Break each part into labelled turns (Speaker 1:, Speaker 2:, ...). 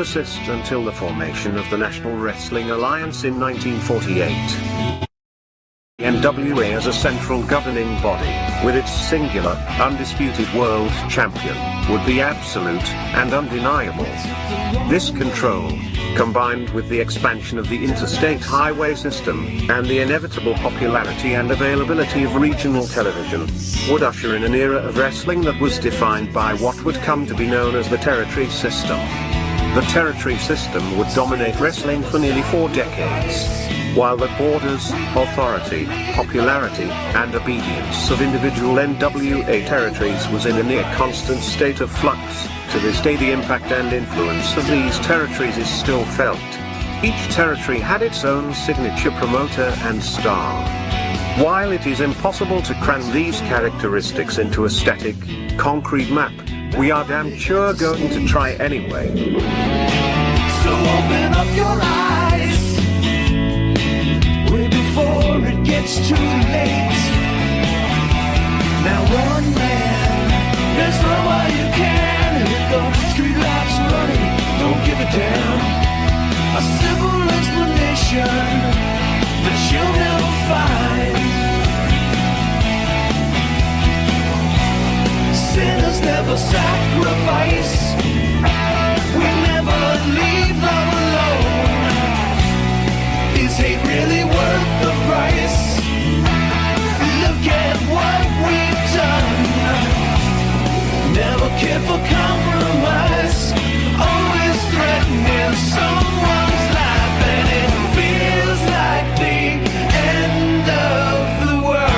Speaker 1: persist until the formation of the National Wrestling Alliance in 1948. The NWA as a central governing body, with its singular, undisputed world champion, would be absolute and undeniable. This control, combined with the expansion of the interstate highway system, and the inevitable popularity and availability of regional television, would usher in an era of wrestling that was defined by what would come to be known as the territory system. The territory system would dominate wrestling for nearly 4 decades. While the borders, authority, popularity, and obedience of individual NWA territories was in a near constant state of flux, to this day the impact and influence of these territories is still felt. Each territory had its own signature promoter and star. While it is impossible to cram these characteristics into a static, concrete map, we are damn sure going to try anyway.
Speaker 2: So open up your eyes way before it gets too late. Now one man, there's no way you can hit the street lights running, don't give a damn. A simple explanation that you'll never find. Sinners never sacrifice. We never leave love alone. Is hate really worth the price? Look at what we've done. Never care for compromise. Always threatening someone's life, and it feels like the end of the world.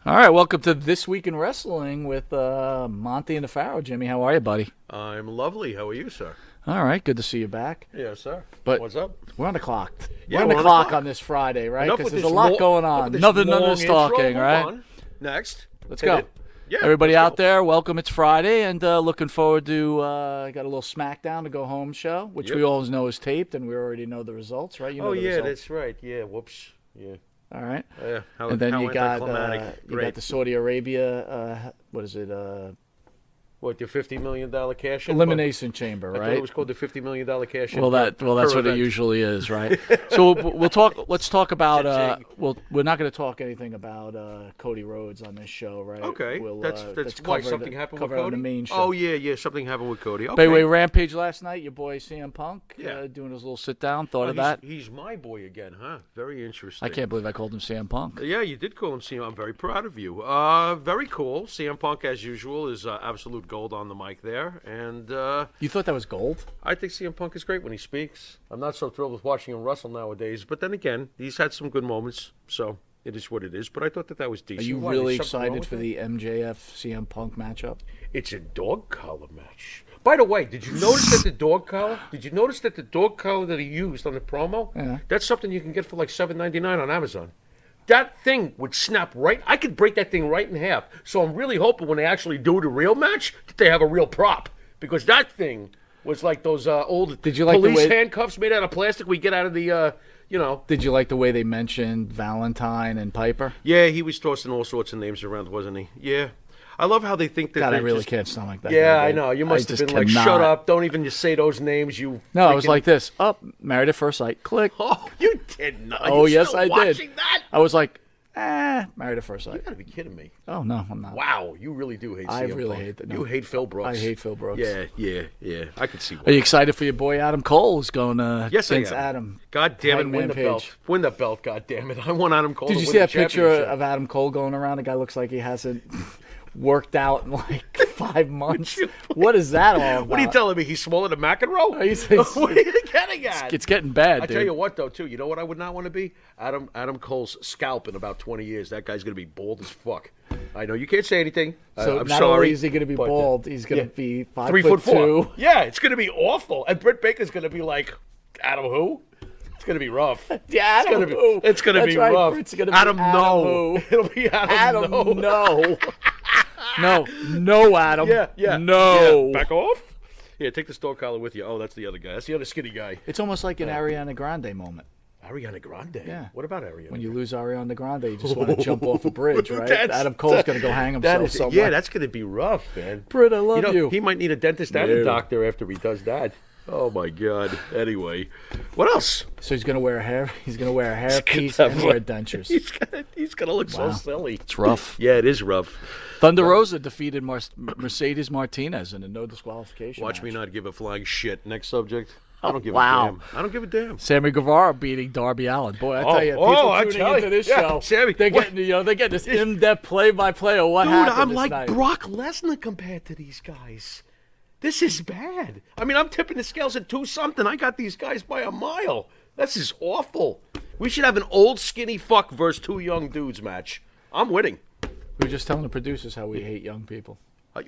Speaker 3: All right, welcome to This Week in Wrestling with Monty and the Pharaoh. Jimmy, how are you, buddy?
Speaker 4: I'm lovely. How are you, sir?
Speaker 3: All right, good to see you back.
Speaker 4: Yes, sir.
Speaker 3: But
Speaker 4: what's up?
Speaker 3: We're on the clock.
Speaker 4: Yeah,
Speaker 3: we're on the clock on this Friday, right?
Speaker 4: Enough
Speaker 3: Because
Speaker 4: with
Speaker 3: there's a
Speaker 4: this
Speaker 3: lot going on. Nothing on this talking, right?
Speaker 4: On. Next.
Speaker 3: Let's
Speaker 4: Hit
Speaker 3: go.
Speaker 4: it. Yeah,
Speaker 3: Everybody
Speaker 4: let's
Speaker 3: out
Speaker 4: go.
Speaker 3: there, welcome. It's Friday, and looking forward to got a little SmackDown to go home show, which
Speaker 4: Yep.
Speaker 3: we always know is taped, and we already know the results, right? You know
Speaker 4: Oh,
Speaker 3: the
Speaker 4: yeah,
Speaker 3: results.
Speaker 4: that's right. Yeah, whoops. Yeah.
Speaker 3: All right.
Speaker 4: How,
Speaker 3: And then
Speaker 4: how
Speaker 3: you got
Speaker 4: anticlimactic.
Speaker 3: you
Speaker 4: Great.
Speaker 3: got the Saudi Arabia, what is it?
Speaker 4: What, the $50 million cash in?
Speaker 3: Elimination Chamber,
Speaker 4: I thought
Speaker 3: right?
Speaker 4: it was called the $50 million cash in.
Speaker 3: Well, that's
Speaker 4: per
Speaker 3: what it
Speaker 4: event.
Speaker 3: usually is, right? So we'll talk. Let's talk about.
Speaker 4: Cha-ching.
Speaker 3: We're not going to talk anything about Cody Rhodes on this show, right?
Speaker 4: Okay.
Speaker 3: We'll,
Speaker 4: that's why
Speaker 3: covered-
Speaker 4: something happened with
Speaker 3: covered on
Speaker 4: Cody?
Speaker 3: the main show.
Speaker 4: Oh, yeah, something happened with Cody. Okay.
Speaker 3: By the way, Rampage last night. Your boy CM Punk,
Speaker 4: Yeah.
Speaker 3: doing his little sit down. Thought
Speaker 4: Oh,
Speaker 3: of that.
Speaker 4: He's my boy again, huh? Very interesting.
Speaker 3: I can't believe I called him CM Punk.
Speaker 4: Yeah, you did call him CM. I'm very proud of you. Very cool. CM Punk, as usual, is absolute gold on the mic there. And
Speaker 3: You thought that was gold?
Speaker 4: I think CM Punk is great when he speaks. I'm not so thrilled with watching him wrestle nowadays. But then again, he's had some good moments. So it is what it is. But I thought that was
Speaker 3: Are
Speaker 4: decent.
Speaker 3: you
Speaker 4: Why,
Speaker 3: really
Speaker 4: there's something wrong
Speaker 3: excited
Speaker 4: with
Speaker 3: for
Speaker 4: that?
Speaker 3: the MJF CM Punk matchup?
Speaker 4: It's a dog collar match. By the way, did you notice that the dog collar? Did you notice that the dog collar that he used on the promo?
Speaker 3: Yeah.
Speaker 4: That's something you can get for like $7.99 on Amazon. That thing would snap right. I could break that thing right in half. So I'm really hoping when they actually do the real match that they have a real prop, because that thing was like those old
Speaker 3: Did you like the
Speaker 4: police
Speaker 3: way-
Speaker 4: handcuffs made out of plastic we get out of the
Speaker 3: Did you like the way they mentioned Valentine and Piper?
Speaker 4: Yeah, he was tossing all sorts of names around, wasn't he? Yeah. I love how they think that
Speaker 3: God, I
Speaker 4: they're
Speaker 3: really
Speaker 4: just-
Speaker 3: can't stomach that.
Speaker 4: Yeah,
Speaker 3: guy,
Speaker 4: I
Speaker 3: dude.
Speaker 4: know. You must
Speaker 3: I
Speaker 4: have
Speaker 3: just
Speaker 4: been like,
Speaker 3: cannot.
Speaker 4: shut up. Don't even just say those names, you
Speaker 3: No, I was
Speaker 4: freaking-
Speaker 3: like this. Up, married at first sight. Click.
Speaker 4: Oh, you did not.
Speaker 3: Oh,
Speaker 4: You're
Speaker 3: yes,
Speaker 4: still
Speaker 3: I
Speaker 4: watching
Speaker 3: did.
Speaker 4: that?
Speaker 3: I was like, married at first
Speaker 4: You
Speaker 3: sight.
Speaker 4: gotta be kidding me.
Speaker 3: Oh, no, I'm not.
Speaker 4: Wow, you really do hate
Speaker 3: I
Speaker 4: CM
Speaker 3: really
Speaker 4: Punk.
Speaker 3: hate that.
Speaker 4: You
Speaker 3: No.
Speaker 4: hate Phil Brooks.
Speaker 3: I hate Phil Brooks.
Speaker 4: Yeah. I can see why.
Speaker 3: Are you excited for your boy Adam Cole who's going
Speaker 4: Yes, I
Speaker 3: against
Speaker 4: am.
Speaker 3: Adam?
Speaker 4: God damn it, win
Speaker 3: Hangman
Speaker 4: the
Speaker 3: Page.
Speaker 4: belt. Win the belt, god damn it. I want Adam Cole
Speaker 3: Did
Speaker 4: to
Speaker 3: you
Speaker 4: win
Speaker 3: see
Speaker 4: the
Speaker 3: that picture
Speaker 4: championship.
Speaker 3: of Adam Cole going around? The guy looks like he hasn't worked out in like 5 months. What is that all about?
Speaker 4: What are you telling me? He's smaller than McEnroe?
Speaker 3: He's-
Speaker 4: What are you getting at?
Speaker 3: It's getting bad,
Speaker 4: I
Speaker 3: dude.
Speaker 4: tell you what, though, too. You know what I would not want to be? Adam Cole's scalp in about 20 years. That guy's going to be bald as fuck. I know you can't say anything.
Speaker 3: So
Speaker 4: I'm
Speaker 3: not
Speaker 4: sorry,
Speaker 3: only is he going to be
Speaker 4: but,
Speaker 3: bald, he's going to
Speaker 4: yeah.
Speaker 3: be 5
Speaker 4: 3'4".
Speaker 3: foot 2.
Speaker 4: Yeah, it's going to be awful. And Britt Baker's going to be like, Adam who? It's going to be rough.
Speaker 3: Yeah,
Speaker 4: It's gonna be. It's going to
Speaker 3: That's
Speaker 4: be
Speaker 3: right,
Speaker 4: rough.
Speaker 3: Britt's gonna be
Speaker 4: Adam,
Speaker 3: Adam
Speaker 4: no.
Speaker 3: who?
Speaker 4: It'll be Adam, no.
Speaker 3: No, Adam.
Speaker 4: Yeah.
Speaker 3: No.
Speaker 4: Yeah. Back off. Yeah, take the store collar with you. Oh, that's the other guy. That's the other skinny guy.
Speaker 3: It's almost like an Ariana Grande moment.
Speaker 4: Ariana Grande.
Speaker 3: Yeah.
Speaker 4: What about Ariana?
Speaker 3: When you lose Ariana Grande, you just want to jump off a bridge, right?
Speaker 4: That's-
Speaker 3: Adam Cole's going to go hang himself somewhere.
Speaker 4: Yeah, that's going to be rough, man.
Speaker 3: Britt, I love you.
Speaker 4: He might need a dentist and
Speaker 3: No.
Speaker 4: a doctor after he does that. Oh my God. Anyway, what else?
Speaker 3: So he's going to wear a hair. He's going to wear a hairpiece
Speaker 4: gonna
Speaker 3: and
Speaker 4: have
Speaker 3: wear
Speaker 4: one.
Speaker 3: dentures.
Speaker 4: He's gonna look so silly.
Speaker 3: It's rough.
Speaker 4: Yeah, it is rough.
Speaker 3: Thunder Rosa defeated Mercedes Martinez in a no disqualification.
Speaker 4: Watch
Speaker 3: match.
Speaker 4: me not give a flying shit. Next subject. I don't give
Speaker 3: wow.
Speaker 4: a damn. I don't give a damn.
Speaker 3: Sammy Guevara beating Darby Allin. Boy, I tell you, people
Speaker 4: I
Speaker 3: tuning
Speaker 4: tell
Speaker 3: into
Speaker 4: you.
Speaker 3: this
Speaker 4: Yeah,
Speaker 3: show,
Speaker 4: Sammy,
Speaker 3: they're
Speaker 4: what-
Speaker 3: getting they're getting this in-depth play-by-play of what
Speaker 4: Dude,
Speaker 3: happened
Speaker 4: I'm
Speaker 3: this
Speaker 4: like
Speaker 3: night.
Speaker 4: Brock Lesnar compared to these guys. This is bad. I mean, I'm tipping the scales at 2-something. I got these guys by a mile. This is awful. We should have an old skinny fuck versus 2 young dudes match. I'm winning.
Speaker 3: We were just telling the producers how we hate young people.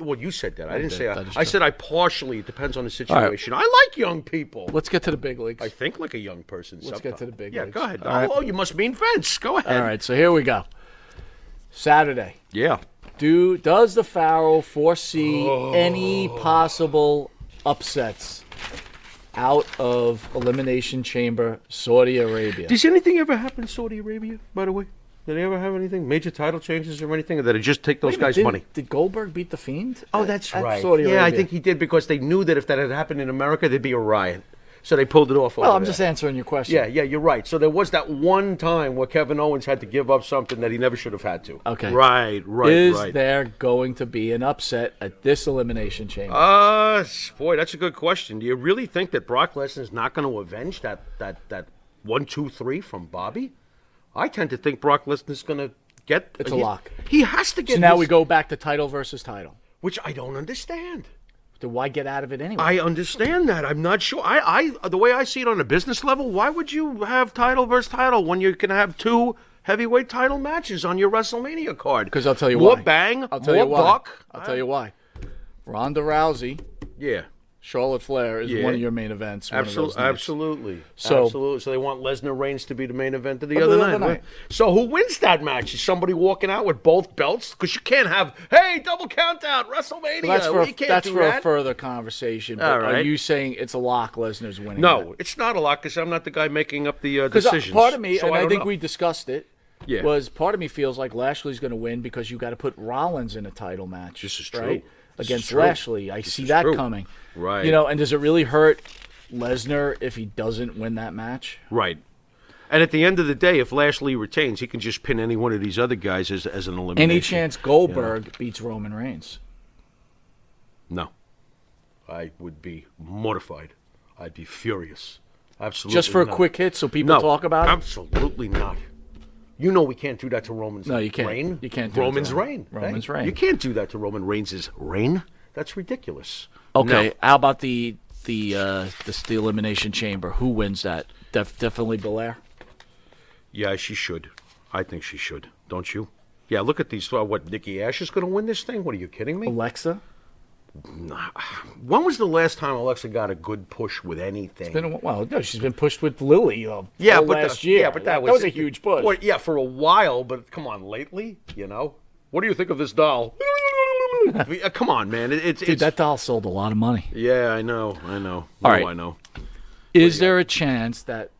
Speaker 4: Well, you said that. I didn't
Speaker 3: did.
Speaker 4: say
Speaker 3: That is
Speaker 4: I
Speaker 3: true.
Speaker 4: said I partially. It depends on the situation. I like young people.
Speaker 3: Let's get to the big leagues.
Speaker 4: I think like a young person.
Speaker 3: Let's get to the big
Speaker 4: Yeah,
Speaker 3: leagues.
Speaker 4: go ahead.
Speaker 3: All right.
Speaker 4: Oh, you must mean Vince. Go ahead.
Speaker 3: All right, so here we go. Saturday.
Speaker 4: Yeah.
Speaker 3: Does the Pharaoh foresee any possible upsets out of Elimination Chamber, Saudi Arabia?
Speaker 4: Does anything ever happen in Saudi Arabia, by the way? Did they ever have anything? Major title changes or anything? Or did it just take those guys' money?
Speaker 3: Did Goldberg beat The Fiend?
Speaker 4: Oh,
Speaker 3: at-
Speaker 4: that's
Speaker 3: at
Speaker 4: right.
Speaker 3: Saudi
Speaker 4: Yeah, I
Speaker 3: Arabia?
Speaker 4: think he did because they knew that if that had happened in America, there'd be a riot. So they pulled it off.
Speaker 3: Well,
Speaker 4: over
Speaker 3: I'm
Speaker 4: there.
Speaker 3: just answering your question.
Speaker 4: Yeah, you're right. So there was that one time where Kevin Owens had to give up something that he never should have had to.
Speaker 3: Okay.
Speaker 4: Right.
Speaker 3: Is there going to be an upset at this Elimination Chamber?
Speaker 4: Boy, that's a good question. Do you really think that Brock Lesnar is not going to avenge that 1, 2, 3 from Bobby? I tend to think Brock Lesnar is going to get.
Speaker 3: It's a lock.
Speaker 4: He has to get.
Speaker 3: So now
Speaker 4: his-
Speaker 3: we go back to title versus title.
Speaker 4: which I don't understand.
Speaker 3: So why get out of it anyway?
Speaker 4: I understand that. I'm not sure. I the way I see it on a business level, why would you have title versus title when you can have 2 heavyweight title matches on your WrestleMania card?
Speaker 3: Because I'll tell you
Speaker 4: more
Speaker 3: why.
Speaker 4: bang,
Speaker 3: I'll tell
Speaker 4: more
Speaker 3: you why.
Speaker 4: buck.
Speaker 3: I'll tell you why. Ronda Rousey,
Speaker 4: Yeah,
Speaker 3: Charlotte Flair is
Speaker 4: Yeah.
Speaker 3: one of your main events. one of those nights.
Speaker 4: absolutely.
Speaker 3: So-
Speaker 4: Absolutely. So they want Lesnar Reigns to be the main event of the
Speaker 3: Of
Speaker 4: other
Speaker 3: the other
Speaker 4: night.
Speaker 3: night.
Speaker 4: So who wins that match? Is somebody walking out with both belts? Because you can't have, hey, double count out, WrestleMania.
Speaker 3: Well,
Speaker 4: You can't
Speaker 3: that's
Speaker 4: do
Speaker 3: for
Speaker 4: that.
Speaker 3: a further conversation. But
Speaker 4: All
Speaker 3: are
Speaker 4: right.
Speaker 3: you saying it's a lock Lesnar's winning?
Speaker 4: No, it's not a lot because I'm not the guy making up the
Speaker 3: Because
Speaker 4: decisions.
Speaker 3: part of me,
Speaker 4: So
Speaker 3: and I
Speaker 4: don't
Speaker 3: think
Speaker 4: know.
Speaker 3: we discussed it,
Speaker 4: Yeah.
Speaker 3: was part of me feels like Lashley's going to win because you got to put Rollins in a title match.
Speaker 4: This is true.
Speaker 3: Right?
Speaker 4: This is
Speaker 3: Against
Speaker 4: true.
Speaker 3: Lashley. I see
Speaker 4: is
Speaker 3: that
Speaker 4: true.
Speaker 3: coming.
Speaker 4: Right.
Speaker 3: You know, and does it really hurt Lesnar if he doesn't win that match?
Speaker 4: Right. And at the end of the day, if Lashley retains, he can just pin any one of these other guys as an elimination.
Speaker 3: Any chance Goldberg beats Roman Reigns?
Speaker 4: No. I would be mortified. I'd be furious. Absolutely.
Speaker 3: Just for a
Speaker 4: not.
Speaker 3: quick hit so people
Speaker 4: No,
Speaker 3: talk about it?
Speaker 4: absolutely not. You know we can't do that to Roman's
Speaker 3: No, you can't.
Speaker 4: reign.
Speaker 3: You can't do it to
Speaker 4: Roman's
Speaker 3: Roman.
Speaker 4: reign.
Speaker 3: Roman's
Speaker 4: Hey,
Speaker 3: reign.
Speaker 4: You can't do that to Roman Reigns' reign. That's ridiculous.
Speaker 3: Okay,
Speaker 4: No.
Speaker 3: how about the elimination chamber? Who wins that? Definitely Belair.
Speaker 4: Yeah, she should. I think she should. Don't you? Yeah, look at these. What, Nikki Ash is going to win this thing? What, are you kidding me?
Speaker 3: Alexa.
Speaker 4: When was the last time Alexa got a good push with anything?
Speaker 3: Well, no, she's been pushed with Lily.
Speaker 4: Yeah,
Speaker 3: all
Speaker 4: but
Speaker 3: last year.
Speaker 4: Yeah, but that
Speaker 3: was a huge push.
Speaker 4: Well, yeah, for a while, but come on, lately, you know. What do you think of this doll? Come on, man.
Speaker 3: Dude,
Speaker 4: It's
Speaker 3: that doll sold a lot of money.
Speaker 4: Yeah, I know.
Speaker 3: All right.
Speaker 4: I know.
Speaker 3: Is there a chance that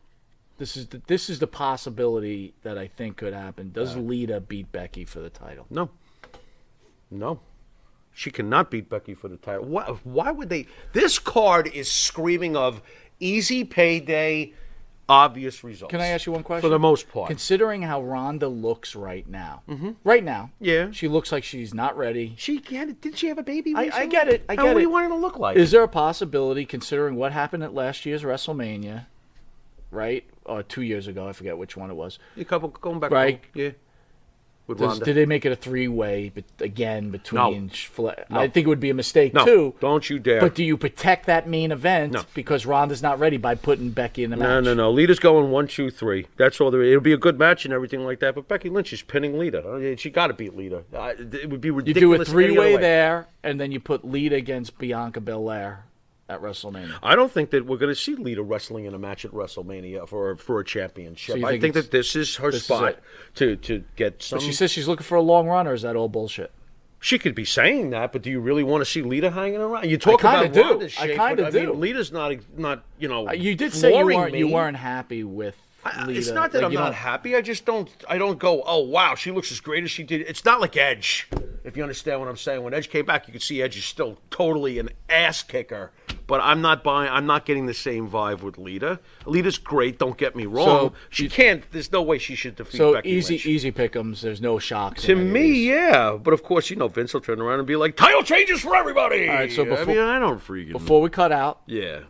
Speaker 3: this is the possibility that I think could happen? Does Lita beat Becky for the title?
Speaker 4: No. She cannot beat Becky for the title. Why would they? This card is screaming of easy payday, obvious results.
Speaker 3: Can I ask you one question?
Speaker 4: For the most part.
Speaker 3: Considering how Ronda looks right now, right now,
Speaker 4: Yeah.
Speaker 3: she looks like she's not ready.
Speaker 4: Didn't she have a baby
Speaker 3: I
Speaker 4: recently?
Speaker 3: get it. I get
Speaker 4: What do
Speaker 3: it.
Speaker 4: you want her to look like?
Speaker 3: Is there a possibility, considering what happened at last year's WrestleMania, right? Or 2 years ago, I forget which one it was.
Speaker 4: A couple going back.
Speaker 3: Right.
Speaker 4: Yeah. With Ronda.
Speaker 3: Did they make it a three-way between?
Speaker 4: No.
Speaker 3: I think it would be a mistake
Speaker 4: No,
Speaker 3: too.
Speaker 4: don't you dare.
Speaker 3: But do you protect that main event
Speaker 4: No.
Speaker 3: because Ronda's not ready by putting Becky in the match?
Speaker 4: No. Lita's going 1, 2, 3. That's all there is. It'll be a good match and everything like that. But Becky Lynch is pinning Lita. She got to beat Lita. It would be
Speaker 3: You
Speaker 4: ridiculous.
Speaker 3: do a
Speaker 4: any other
Speaker 3: three-way
Speaker 4: way.
Speaker 3: there, and then you put Lita against Bianca Belair at WrestleMania.
Speaker 4: I don't think that we're going to see Lita wrestling in a match at WrestleMania for a championship.
Speaker 3: So you
Speaker 4: I
Speaker 3: think
Speaker 4: think
Speaker 3: it's-
Speaker 4: that this is her
Speaker 3: this is
Speaker 4: spot
Speaker 3: it.
Speaker 4: to get some.
Speaker 3: But she says she's looking for a long run, or is that all bullshit?
Speaker 4: She could be saying that, but do you really want to see Lita hanging around? You talk
Speaker 3: kinda
Speaker 4: about
Speaker 3: do.
Speaker 4: Ronda's
Speaker 3: I
Speaker 4: shape,
Speaker 3: kinda
Speaker 4: but, I mean,
Speaker 3: do.
Speaker 4: Lita's not
Speaker 3: You did say
Speaker 4: flooring me.
Speaker 3: you weren't happy with Lita.
Speaker 4: It's not that I'm not happy. I just don't. I don't go. Oh wow, she looks as great as she did. It's not like Edge. If you understand what I'm saying, when Edge came back, you could see Edge is still totally an ass kicker. But I'm not buying. I'm not getting the same vibe with Lita. Lita's great. Don't get me wrong.
Speaker 3: So
Speaker 4: she can't. There's no way she should defeat
Speaker 3: So
Speaker 4: Becky Lynch.
Speaker 3: easy pick'ems. There's no shocks.
Speaker 4: To me, yeah. But of course, Vince will turn around and be like, title changes for everybody.
Speaker 3: All right, so
Speaker 4: I don't freaking.
Speaker 3: Before we cut out,
Speaker 4: Yeah.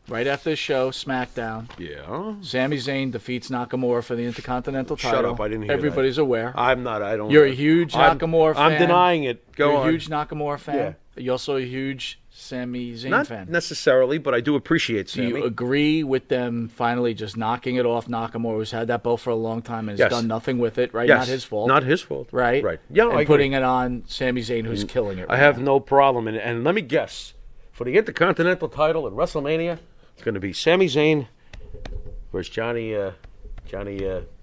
Speaker 3: right after the show, SmackDown,
Speaker 4: Yeah.
Speaker 3: Sami Zayn defeats Nakamura for the Intercontinental title.
Speaker 4: Shut up! I didn't hear
Speaker 3: Everybody's aware.
Speaker 4: I'm not. I don't.
Speaker 3: You're a huge Nakamura fan.
Speaker 4: I'm denying it. Go
Speaker 3: You're
Speaker 4: on.
Speaker 3: a huge Nakamura fan.
Speaker 4: Yeah.
Speaker 3: You're also a huge Sami Zayn
Speaker 4: Not
Speaker 3: fan.
Speaker 4: necessarily, but I do appreciate
Speaker 3: Do
Speaker 4: Sami.
Speaker 3: you agree with them finally just knocking it off Nakamura, who's had that belt for a long time and has
Speaker 4: Yes.
Speaker 3: done nothing with it, right?
Speaker 4: Yes.
Speaker 3: Not his fault.
Speaker 4: Not his fault.
Speaker 3: Right?
Speaker 4: Right. Yeah,
Speaker 3: and
Speaker 4: I agree.
Speaker 3: putting it on Sami Zayn, who's killing it.
Speaker 4: I have no problem. And let me guess. For the Intercontinental title at WrestleMania, it's going to be Sami Zayn versus Johnny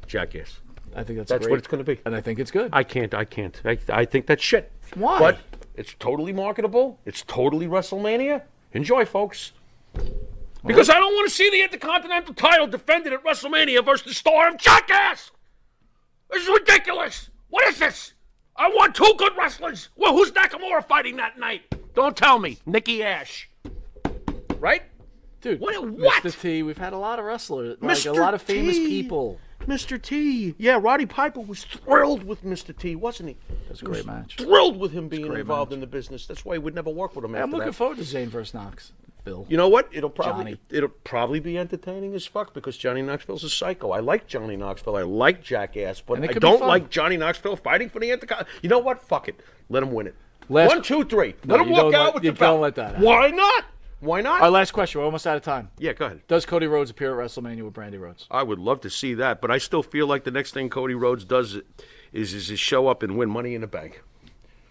Speaker 4: Jackass.
Speaker 3: I think that's
Speaker 4: That's
Speaker 3: great.
Speaker 4: what it's going to be.
Speaker 3: And I think it's good.
Speaker 4: I can't. I think that's shit.
Speaker 3: Why?
Speaker 4: But it's totally marketable. It's totally WrestleMania. Enjoy, folks. Because I don't want to see the Intercontinental title defended at WrestleMania versus the star of Jackass. This is ridiculous. What is this? I want two good wrestlers. Well, who's Nakamura fighting that night? Don't tell me. Nikki Ash. Right?
Speaker 3: Dude,
Speaker 4: What?
Speaker 3: Mr. T, we've had a lot of wrestlers, like
Speaker 4: Mr.
Speaker 3: a lot of famous
Speaker 4: T.
Speaker 3: people.
Speaker 4: Mr. T. Yeah, Roddy Piper was thrilled with Mr. T, wasn't he?
Speaker 3: That's a great match.
Speaker 4: Thrilled with him being
Speaker 3: great
Speaker 4: involved
Speaker 3: match.
Speaker 4: in the business. That's why he would never work with him
Speaker 3: I'm
Speaker 4: after
Speaker 3: looking
Speaker 4: that.
Speaker 3: forward to Zayn versus Knox. Phil.
Speaker 4: You know what?
Speaker 3: Johnny.
Speaker 4: It'll probably be entertaining as fuck because Johnny Knoxville's a psycho. I like Johnny Knoxville. I like Jackass, but
Speaker 3: And it
Speaker 4: I
Speaker 3: could be
Speaker 4: don't
Speaker 3: fun.
Speaker 4: like Johnny Knoxville fighting for the Intercontinental. You know what? Fuck it. Let him win it.
Speaker 3: Last-
Speaker 4: 1, 2, 3.
Speaker 3: No,
Speaker 4: Let him
Speaker 3: you
Speaker 4: walk
Speaker 3: don't
Speaker 4: out
Speaker 3: let-
Speaker 4: with
Speaker 3: you
Speaker 4: the belt.
Speaker 3: don't let that happen.
Speaker 4: Why not? Why not?
Speaker 3: Our last question. We're almost out of time.
Speaker 4: Yeah, go ahead.
Speaker 3: Does Cody Rhodes appear at WrestleMania with Brandy Rhodes?
Speaker 4: I would love to see that, but I still feel like the next thing Cody Rhodes does is show up and win Money in the Bank.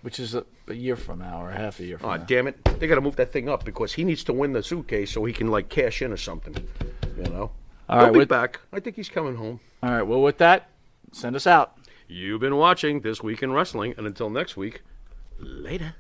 Speaker 3: Which is a year from now or half a year from
Speaker 4: Oh,
Speaker 3: now.
Speaker 4: damn it. They got to move that thing up because he needs to win the suitcase so he can, cash in or something.
Speaker 3: All
Speaker 4: He'll
Speaker 3: right,
Speaker 4: be
Speaker 3: with-
Speaker 4: back. I think he's coming home.
Speaker 3: All right. Well, with that, send us out.
Speaker 4: You've been watching This Week in Wrestling, and until next week, later.